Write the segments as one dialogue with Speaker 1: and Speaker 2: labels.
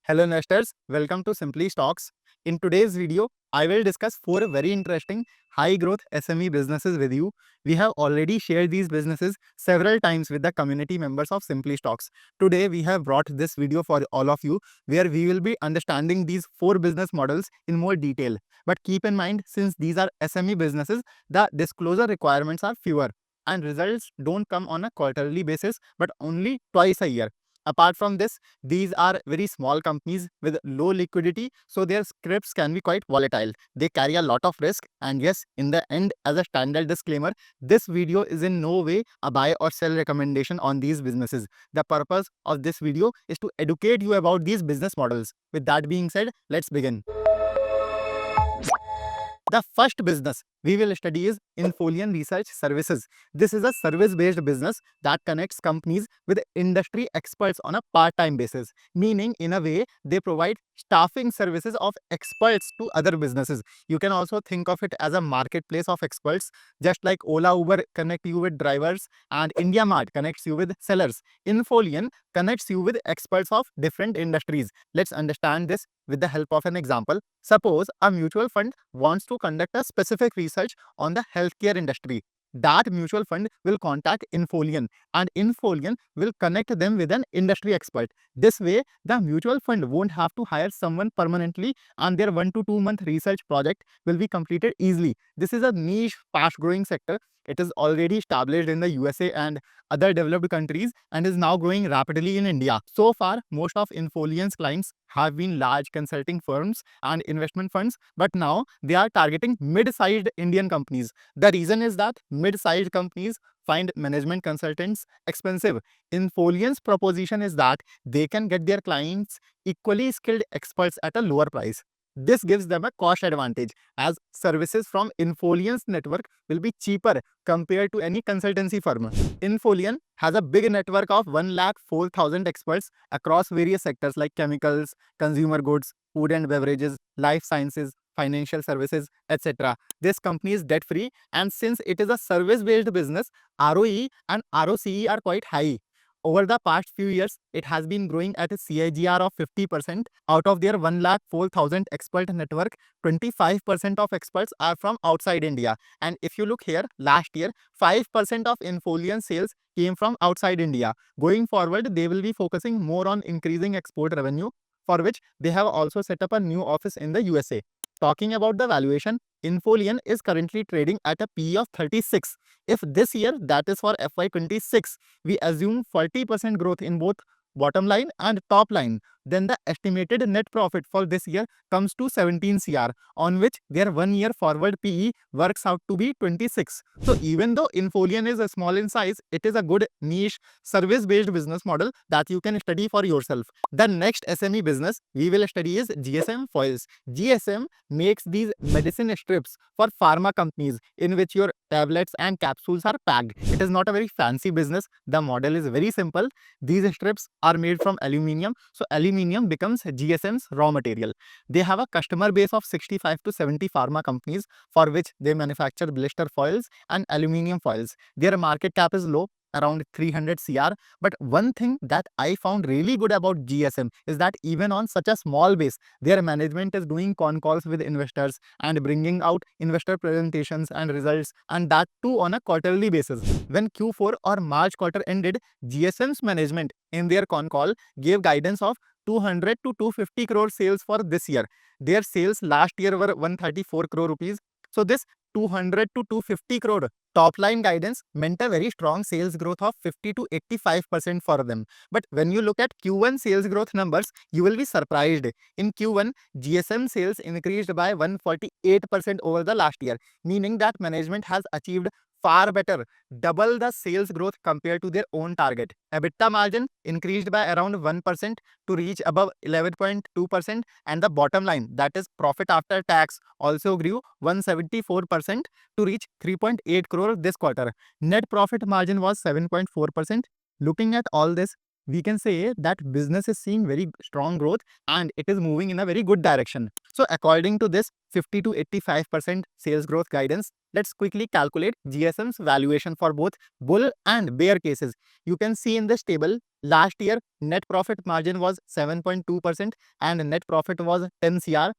Speaker 1: Hello investors, welcome to Simpli Stocks. In today's video, I will discuss 4 very interesting high growth SME businesses with you. We have already shared these businesses several times with the community members of Simpli Stocks. Today, we have brought this video for all of you where we will be understanding these 4 business models in more detail. But keep in mind, since these are SME businesses, the disclosure requirements are fewer and results don't come on a quarterly basis but only twice a year. Apart from this, these are very small companies with low liquidity, so their scripts can be quite volatile. They carry a lot of risk, and yes, in the end, as a standard disclaimer, this video is in no way a buy or sell recommendation on these businesses. The purpose of this video is to educate you about these business models. With that being said, let's begin. The first business we will study is Infollion Research Services. This is a service-based business that connects companies with industry experts on a part-time basis, meaning in a way they provide staffing services of experts to other businesses. You can also think of it as a marketplace of experts, just like Ola Uber connect you with drivers and IndiaMart connects you with sellers. Infollion connects you with experts of different industries. Let's understand this with the help of an example. Suppose a mutual fund wants to conduct a specific research on the healthcare industry. That mutual fund will contact Infollion and Infollion will connect them with an industry expert. This way, the mutual fund won't have to hire someone permanently and their 1 to 2 month research project will be completed easily. This is a niche, fast growing sector. It is already established in the USA and other developed countries and is now growing rapidly in India. So far, most of Infollion's clients have been large consulting firms and investment funds, but now they are targeting mid-sized Indian companies. The reason is that mid-sized companies find management consultants expensive. Infollion's proposition is that they can get their clients equally skilled experts at a lower price. This gives them a cost advantage as services from Infollion's network will be cheaper compared to any consultancy firm. Infollion has a big network of 104,000 experts across various sectors like chemicals, consumer goods, food and beverages, life sciences, financial services, etc. This company is debt free, and since it is a service based business, ROE and ROCE are quite high. Over the past few years, it has been growing at a CAGR of 50%. Out of their 104,000 expert network, 25% of experts are from outside India. And if you look here, last year, 5% of Infollion sales came from outside India. Going forward, they will be focusing more on increasing export revenue, for which they have also set up a new office in the USA. Talking about the valuation, Infollion is currently trading at a PE of 36. If this year, that is for FY26, we assume 40% growth in both bottom line and top line, then the estimated net profit for this year comes to 17 CR, on which their 1 year forward PE works out to be 26. So even though Infollion is small in size, it is a good niche service-based business model that you can study for yourself. The next SME business we will study is GSM Foils. GSM makes these medicine strips for pharma companies in which your tablets and capsules are packed. It is not a very fancy business. The model is very simple. These strips are made from aluminium, so aluminium becomes GSM's raw material. They have a customer base of 65 to 70 pharma companies for which they manufacture blister foils and aluminium foils. Their market cap is low, around 300 CR. But one thing that I found really good about GSM is that even on such a small base, their management is doing con calls with investors and bringing out investor presentations and results, and that too on a quarterly basis. When Q4 or March quarter ended, GSM's management in their con call gave guidance of 200 to 250 crore sales for this year. Their sales last year were 134 crore rupees. So this 200 to 250 crore top line guidance meant a very strong sales growth of 50 to 85% for them. But when you look at Q1 sales growth numbers, you will be surprised. In Q1, GSM sales increased by 148% over the last year, meaning that management has achieved far better, double the sales growth compared to their own target. EBITDA margin increased by around 1% to reach above 11.2%, and the bottom line, that is profit after tax, also grew 174% to reach 3.8 crore this quarter. Net profit margin was 7.4%. Looking at all this, we can say that business is seeing very strong growth and it is moving in a very good direction. So according to this 50 to 85% sales growth guidance, let's quickly calculate GSM's valuation for both bull and bear cases. You can see in this table, last year net profit margin was 7.2% and net profit was 10 CR.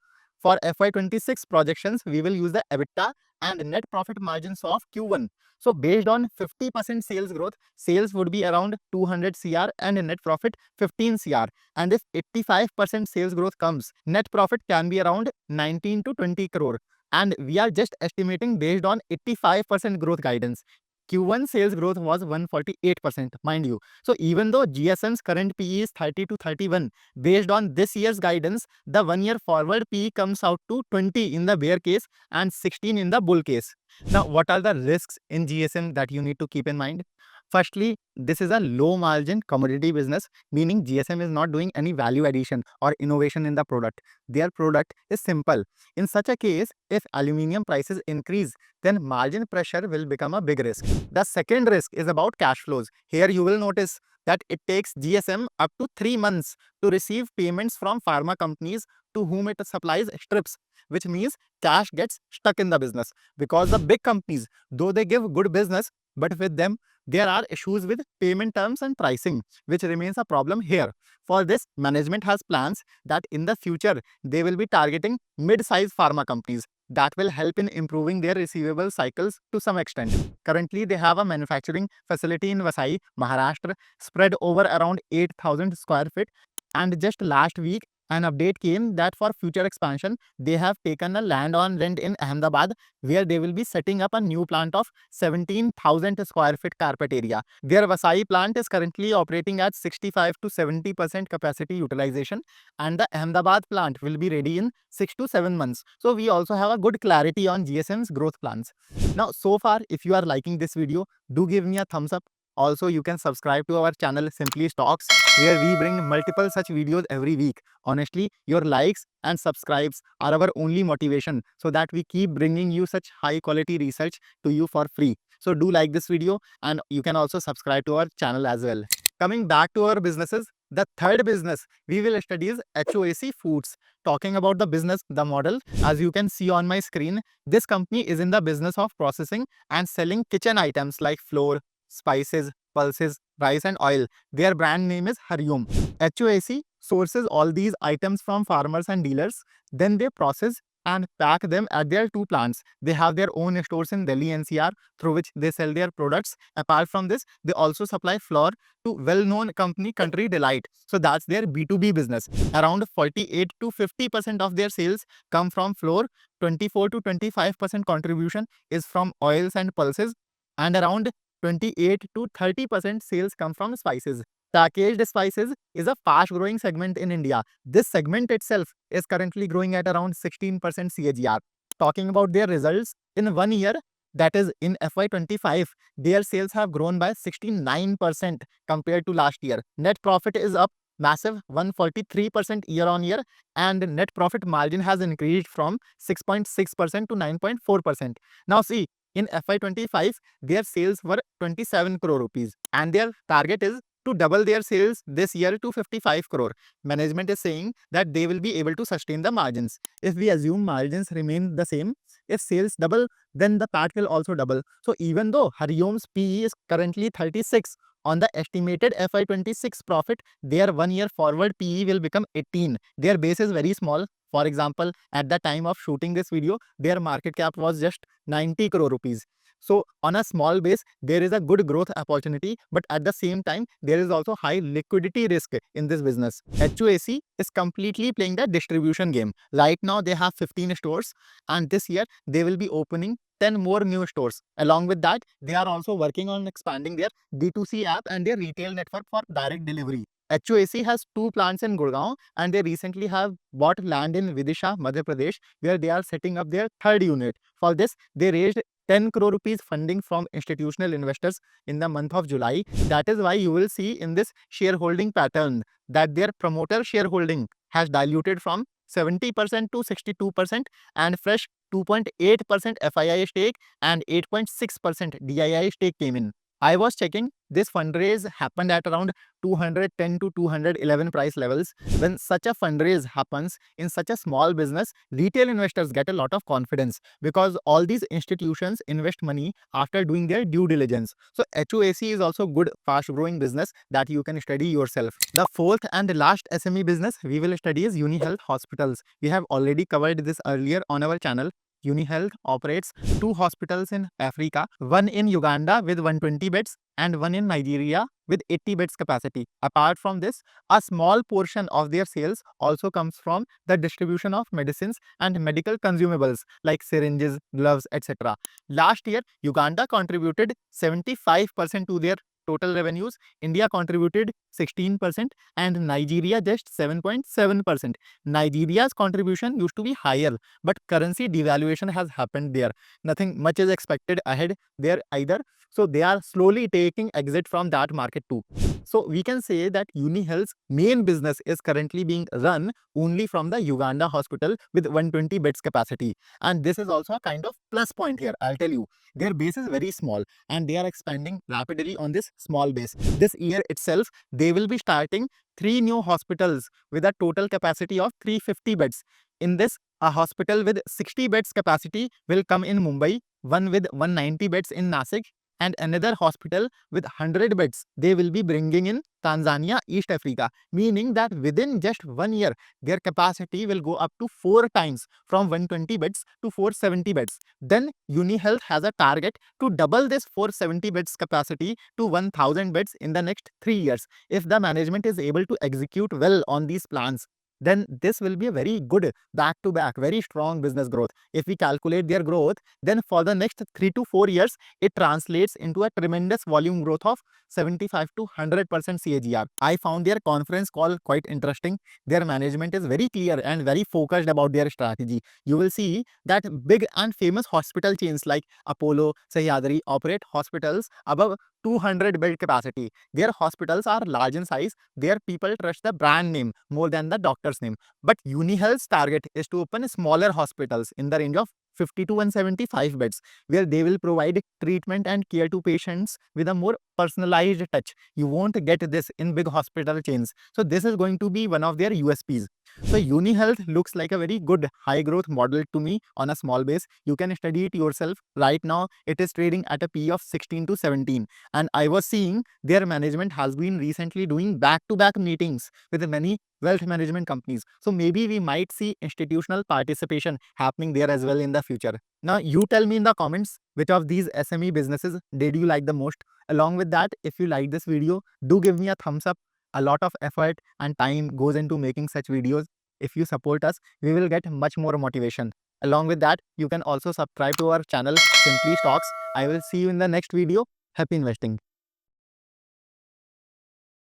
Speaker 1: For FY26 projections, we will use the EBITDA and net profit margins of Q1. So based on 50% sales growth, sales would be around 200 CR and net profit 15 CR. And if 85% sales growth comes, net profit can be around 19 to 20 crore. And we are just estimating based on 85% growth guidance. Q1 sales growth was 148%, mind you. So even though GSM's current PE is 30 to 31, based on this year's guidance, the 1 year forward PE comes out to 20 in the bear case and 16 in the bull case. Now, what are the risks in GSM that you need to keep in mind? Firstly, this is a low margin commodity business, meaning GSM is not doing any value addition or innovation in the product. Their product is simple. In such a case, if aluminum prices increase, then margin pressure will become a big risk. The second risk is about cash flows. Here you will notice that it takes GSM up to 3 months to receive payments from pharma companies to whom it supplies strips, which means cash gets stuck in the business because the big companies, though they give good business, but with them there are issues with payment terms and pricing, which remains a problem here. For this, management has plans that in the future they will be targeting mid-sized pharma companies that will help in improving their receivable cycles to some extent. Currently, they have a manufacturing facility in Vasai, Maharashtra, spread over around 8,000 square feet. And just last week, an update came that for future expansion, they have taken a land on rent in Ahmedabad where they will be setting up a new plant of 17,000 square feet carpet area. Their Vasai plant is currently operating at 65 to 70% capacity utilization, and the Ahmedabad plant will be ready in 6 to 7 months. So we also have a good clarity on GSM's growth plans. Now, so far, if you are liking this video, do give me a thumbs up. Also, you can subscribe to our channel Simpli Stocks, where we bring multiple such videos every week. Honestly, your likes and subscribes are our only motivation so that we keep bringing you such high quality research to you for free. So do like this video and you can also subscribe to our channel as well. Coming back to our businesses, the third business we will study is HOAC Foods. Talking about the business, the model, as you can see on my screen, this company is in the business of processing and selling kitchen items like flour, spices, pulses, rice and oil. Their brand name is Hariom. HOAC sources all these items from farmers and dealers. Then they process and pack them at their two plants. They have their own stores in Delhi NCR through which they sell their products. Apart from this, they also supply flour to well-known company Country Delight. So that's their B2B business. Around 48 to 50% of their sales come from flour, 24 to 25% contribution is from oils and pulses, and around 28 to 30% sales come from spices. Packaged spices is a fast growing segment in India. This segment itself is currently growing at around 16% CAGR. Talking about their results, in 1 year, that is in FY25, their sales have grown by 69% compared to last year. Net profit is up massive 143% year on year, and net profit margin has increased from 6.6% to 9.4%. Now see, in FY25, their sales were 27 crore rupees and their target is to double their sales this year to 55 crore. Management is saying that they will be able to sustain the margins. If we assume margins remain the same, if sales double, then the PAT will also double. So even though Hariom's PE is currently 36, on the estimated FY26 profit, their 1 year forward PE will become 18. Their base is very small. For example, at the time of shooting this video, their market cap was just 90 crore rupees. So on a small base, there is a good growth opportunity, but at the same time, there is also high liquidity risk in this business. HOAC is completely playing the distribution game. Right now, they have 15 stores, and this year they will be opening 10 more new stores. Along with that, they are also working on expanding their D2C app and their retail network for direct delivery. HOAC has two plants in Gurgaon and they recently have bought land in Vidisha, Madhya Pradesh, where they are setting up their third unit. For this, they raised 10 crore rupees funding from institutional investors in the month of July. That is why you will see in this shareholding pattern that their promoter shareholding has diluted from 70% to 62% and fresh 2.8% FII stake and 8.6% DII stake came in. I was checking, this fundraise happened at around 210 to 211 price levels. When such a fundraise happens in such a small business, retail investors get a lot of confidence because all these institutions invest money after doing their due diligence. So HOAC is also good fast growing business that you can study yourself. The fourth and last SME business we will study is Unihealth Hospitals. We have already covered this earlier on our channel. Unihealth operates two hospitals in Africa, one in Uganda with 120 beds and one in Nigeria with 80 beds capacity. Apart from this, a small portion of their sales also comes from the distribution of medicines and medical consumables like syringes, gloves, etc. Last year, Uganda contributed 75% to their total revenues, India contributed 16%, and Nigeria just 7.7%. Nigeria's contribution used to be higher, but currency devaluation has happened there. Nothing much is expected ahead there either. So they are slowly taking exit from that market too. So we can say that Unihealth's main business is currently being run only from the Uganda hospital with 120 beds capacity. And this is also a kind of plus point here, I'll tell you. Their base is very small and they are expanding rapidly on this small base. This year itself, they will be starting 3 new hospitals with a total capacity of 350 beds. In this, a hospital with 60 beds capacity will come in Mumbai, one with 190 beds in Nasik, and another hospital with 100 beds they will be bringing in Tanzania, East Africa, meaning that within just 1 year, their capacity will go up to 4 times from 120 beds to 470 beds. Then Unihealth has a target to double this 470 beds capacity to 1000 beds in the next 3 years. If the management is able to execute well on these plans, then this will be a very good back-to-back, very strong business growth. If we calculate their growth, then for the next 3 to 4 years, it translates into a tremendous volume growth of 75 to 100% CAGR. I found their conference call quite interesting. Their management is very clear and very focused about their strategy. You will see that big and famous hospital chains like Apollo, Sahyadri operate hospitals above 200 bed capacity. Their hospitals are large in size. Their people trust the brand name more than the doctor's name. But Unihealth's target is to open smaller hospitals in the range of 50 to 175 beds, where they will provide treatment and care to patients with a more personalized touch. You won't get this in big hospital chains. So this is going to be one of their USPs. So Unihealth looks like a very good high growth model to me on a small base. You can study it yourself. Right now, it is trading at a P of 16 to 17. And I was seeing their management has been recently doing back-to-back meetings with many wealth management companies. So maybe we might see institutional participation happening there as well in the future. Now, you tell me in the comments which of these SME businesses did you like the most. Along with that, if you like this video, do give me a thumbs up. A lot of effort and time goes into making such videos. If you support us, we will get much more motivation. Along with that, you can also subscribe to our channel, Simpli Stocks. I will see you in the next video. Happy investing.